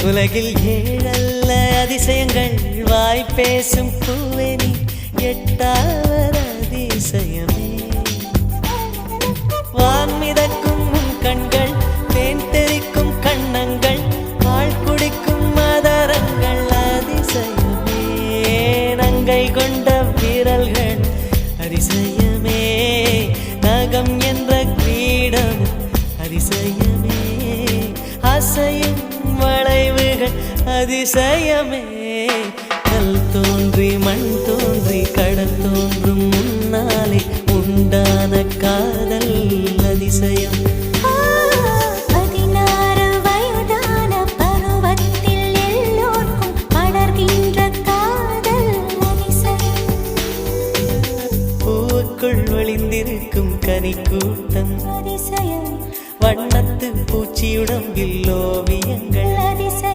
உலகில் ஏழல்ல அதிசயங்கள் வாய் பேசும் பூவெனி எட்டாவது அதிசயமே. வான்மிதக்கும் கண்கள், தேன் தெறிக்கும் கண்ணங்கள், பால் குடிக்கும் மதரங்கள் அதிசயமே. நங்கை கொண்ட வீரல்கள் அதிசயமே. நகம் என்ற கிரீடம் அதிசயமே. அசையும் வளைவுகள் அதிசயமே. கல் தோன்றி மண் தோன்றி கடல் தோன்றும் முன்னாலே உண்டான காதல் அதிசயம். 16 வயதான பருவத்தில் எல்லோருக்கும் படர்கின்ற காதல் அதிசயம். பூவுக்குள் ஒளிந்திருக்கும் கனிக்கூட்டம் அதிசயம். வண்ணத்து பூச்சியுடம்பில் ஓவியங்கள் அதிசயம்.